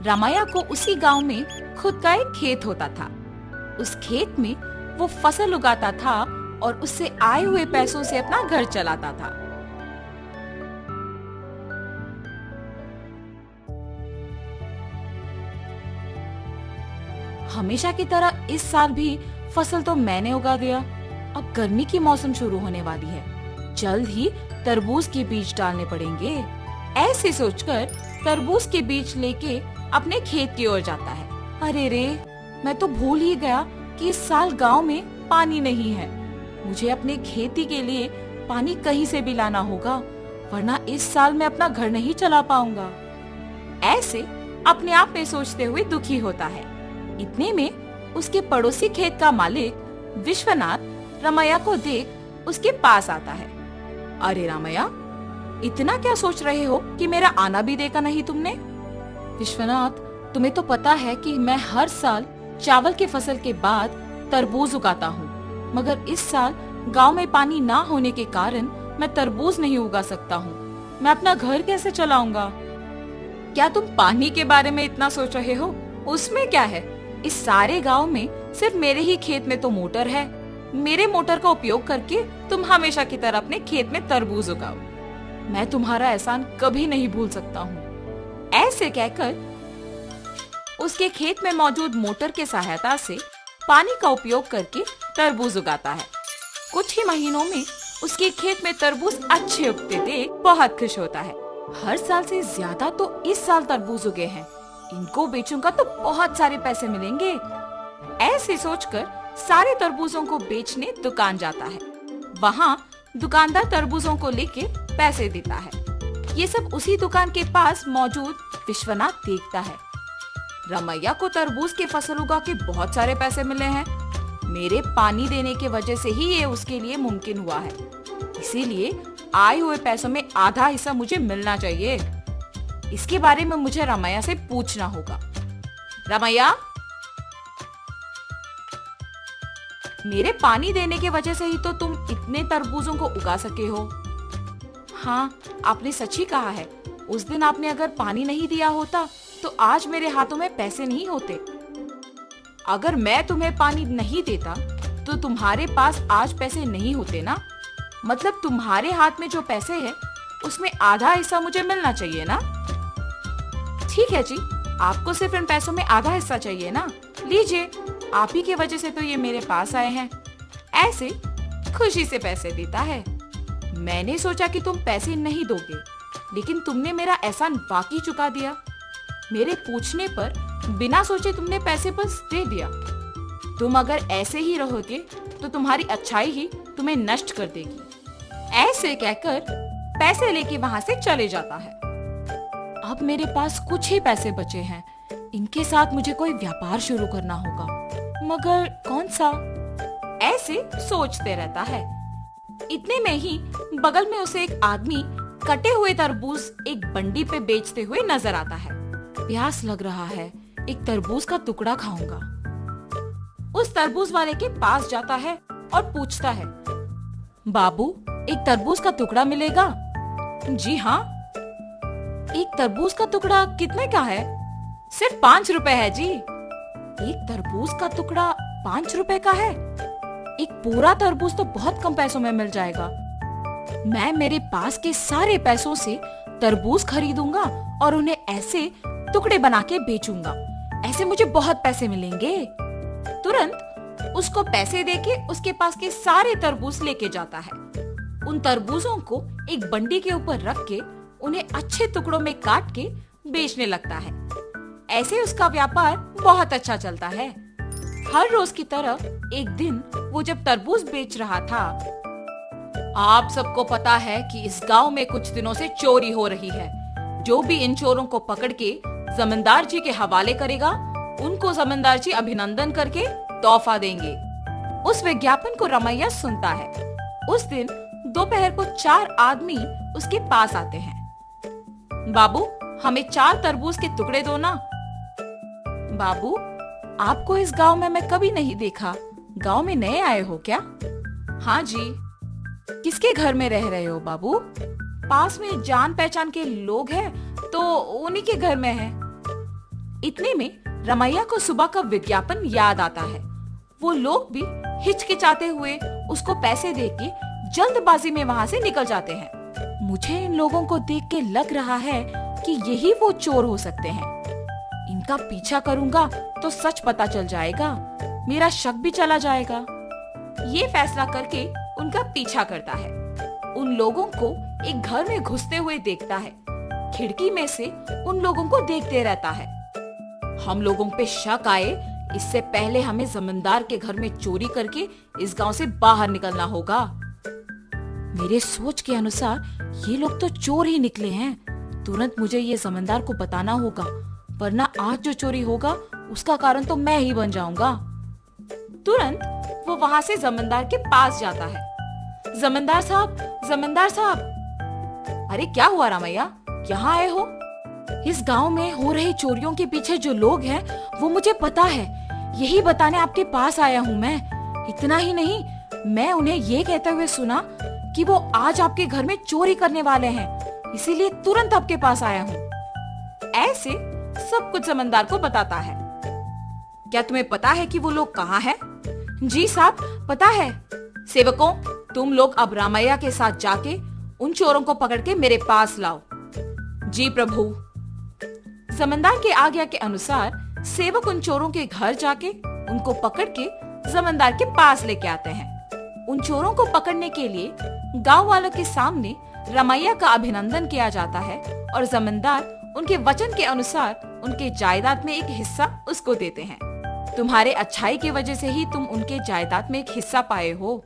रामैया को उसी गांव में खुद का एक खेत होता था। उस खेत में वो फसल उगाता था और उससे आए हुए पैसों से अपना घर चलाता था। हमेशा की तरह इस साल भी फसल तो मैंने उगा दिया। अब गर्मी की मौसम शुरू होने वाली है, जल्द ही तरबूज के बीज डालने पड़ेंगे। ऐसे सोचकर तरबूज के बीज लेके अपने खेत की ओर जाता है। अरे रे, मैं तो भूल ही गया कि इस साल गांव में पानी नहीं है। मुझे अपने खेती के लिए पानी कहीं से भी लाना होगा, वरना इस साल मैं अपना घर नहीं चला पाऊंगा। ऐसे अपने आप में सोचते हुए दुखी होता है। इतने में उसके पड़ोसी खेत का मालिक विश्वनाथ रामैया को देख उसके पास आता है। अरे रामैया, इतना क्या सोच रहे हो कि मेरा आना भी देखा नहीं तुमने? विश्वनाथ, तुम्हें तो पता है कि मैं हर साल चावल की फसल के बाद तरबूज उगाता हूँ, मगर इस साल गांव में पानी ना होने के कारण मैं तरबूज नहीं उगा सकता हूँ। मैं अपना घर कैसे चलाऊंगा? क्या तुम पानी के बारे में इतना सोच रहे हो? उसमें क्या है, इस सारे गांव में सिर्फ मेरे ही खेत में तो मोटर है। मेरे मोटर का उपयोग करके तुम हमेशा की तरह अपने खेत में तरबूज उगाओ। मैं तुम्हारा एहसान कभी नहीं भूल सकता हूँ। ऐसे कहकर उसके खेत में मौजूद मोटर के सहायता से पानी का उपयोग करके तरबूज उगाता है। कुछ ही महीनों में उसके खेत में तरबूज अच्छे उगते देख बहुत खुश होता है। हर साल से ज्यादा तो इस साल तरबूज उगे हैं, इनको बेचूंगा तो बहुत सारे पैसे मिलेंगे। ऐसे सोचकर सारे तरबूजों को बेचने दुकान जाता है। वहाँ दुकानदार तरबूजों को लेके पैसे देता है। ये सब उसी दुकान के पास मौजूद विश्वनाथ देखता है। रामैया को तरबूज की फसल उगा के बहुत सारे पैसे मिले हैं। मेरे पानी देने के वजह से ही ये उसके लिए मुमकिन हुआ है, इसीलिए आए हुए पैसों में आधा हिस्सा मुझे मिलना चाहिए। इसके बारे में मुझे रामैया से पूछना होगा। रामैया, मेरे पानी देने के वजह से ही तो तुम इतने तरबूजों को उगा सके हो। हाँ, आपने सच ही कहा है। उस दिन आपने अगर पानी नहीं दिया होता तो आज मेरे हाथों में पैसे नहीं होते। अगर मैं तुम्हें पानी नहीं देता तो तुम्हारे पास आज पैसे नहीं होते ना। मतलब तुम्हारे हाथ में जो पैसे हैं उसमें आधा हिस्सा मुझे मिलना चाहिए ना। ठीक है जी, आपको सिर्फ इन पैसों में आधा हिस्सा चाहिए ना। लीजिए, आप ही की वजह से तो ये मेरे पास आए हैं। ऐसे खुशी से पैसे देता है। मैंने सोचा कि तुम पैसे नहीं दोगे, लेकिन तुमने मेरा एहसान वाकई चुका दिया। मेरे पूछने पर बिना सोचे तुमने पैसे बस दे दिया। तुम अगर ऐसे ही रहोगे तो तुम्हारी अच्छाई ही तुम्हें नष्ट कर देगी। ऐसे कहकर पैसे लेके वहां से चले जाता है। अब मेरे पास कुछ ही पैसे बचे हैं, इनके साथ मुझे कोई व्यापार शुरू करना होगा, मगर कौन सा? ऐसे सोचते रहता है। इतने में ही बगल में उसे एक आदमी कटे हुए तरबूज एक बंडी पे बेचते हुए नजर आता है। प्यास लग रहा है, एक तरबूज का टुकड़ा खाऊंगा। उस तरबूज वाले के पास जाता है और पूछता है, बाबू, एक तरबूज का टुकड़ा मिलेगा? जी हाँ। एक तरबूज का टुकड़ा कितने का है? सिर्फ 5 रुपए है जी। एक तरबूज का टुकड़ा 5 रुपए का है? एक पूरा तरबूज तो बहुत कम पैसों में मिल जाएगा। मैं मेरे पास के सारे पैसों से तरबूज खरीदूंगा और उन्हें ऐसे टुकड़े बना के बेचूंगा। ऐसे मुझे बहुत पैसे मिलेंगे। तुरंत उसको पैसे देके उसके पास के सारे तरबूज लेके जाता है। उन तरबूजों को एक बंडी के ऊपर रख के उन्हें अच्छे टुकड़ों में काट के बेचने लगता है। ऐसे उसका व्यापार बहुत अच्छा चलता है। हर रोज की तरह एक दिन वो जब तरबूज बेच रहा था, आप सबको पता है कि इस गांव में कुछ दिनों से चोरी हो रही है। जो भी इन चोरों को पकड़ के जमींदार जी के हवाले करेगा, उनको जमींदार जी अभिनंदन करके तोहफा देंगे। उस विज्ञापन को रामैया सुनता है। उस दिन दोपहर को 4 आदमी उसके पास आते हैं। बाबू, हमें 4 तरबूज के टुकड़े दो ना। बाबू, आपको इस गांव में मैं कभी नहीं देखा। गांव में नए आए हो क्या? हाँ जी। किसके घर में रह रहे हो बाबू? पास में जान पहचान के लोग हैं तो उन्हीं के घर में है। इतने में रमैया को सुबह का विज्ञापन याद आता है। वो लोग भी हिचकिचाते हुए उसको पैसे देके जल्दबाजी में वहाँ से निकल जाते हैं। मुझे इन लोगों को देख के लग रहा है कि यही वो चोर हो सकते हैं। इनका पीछा करूंगा तो सच पता चल जाएगा, मेरा शक भी चला जाएगा। ये फैसला करके उनका पीछा करता है। उन लोगों को एक घर में घुसते हुए देखता है। खिड़की में से उन लोगों को देखते रहता है। हम लोगों पे शक आए इससे पहले हमें जमींदार के घर में चोरी करके इस गांव से बाहर निकलना होगा। मेरे सोच के अनुसार ये लोग तो चोर ही निकले हैं। तुरंत मुझे ये जमींदार को बताना होगा, वरना आज जो चोरी होगा उसका कारण तो मैं ही बन जाऊंगा। तुरंत वो वहाँ से जमींदार के पास जाता है। जमींदार साहब, जमींदार साहब। अरे क्या हुआ रामैया, यहाँ आए हो? इस गांव में हो रही चोरियों के पीछे जो लोग हैं वो मुझे पता है, यही बताने आपके पास आया हूँ मैं। इतना ही नहीं, मैं उन्हें ये कहते हुए सुना कि वो आज आपके घर में चोरी करने वाले हैं, इसीलिए तुरंत आपके पास आया हूँ। ऐसे सब कुछ जमींदार को बताता है। क्या तुम्हें पता है कि वो लोग कहाँ हैं? जी साहब, पता है। सेवकों, तुम लोग अब रामैया के साथ जाके उन चोरों को पकड़ के मेरे पास लाओ। जी प्रभु। जमींदार के आज्ञा के अनुसार सेवक उन चोरों के घर जाके उनको पकड़ के जमींदार के पास लेके आते हैं। उन चोरों को पकड़ने के लिए गांव वालों के सामने रमैया का अभिनंदन किया जाता है और जमींदार उनके वचन के अनुसार उनके जायदाद में एक हिस्सा उसको देते हैं। तुम्हारे अच्छाई की वजह से ही तुम उनके जायदाद में एक हिस्सा पाए हो।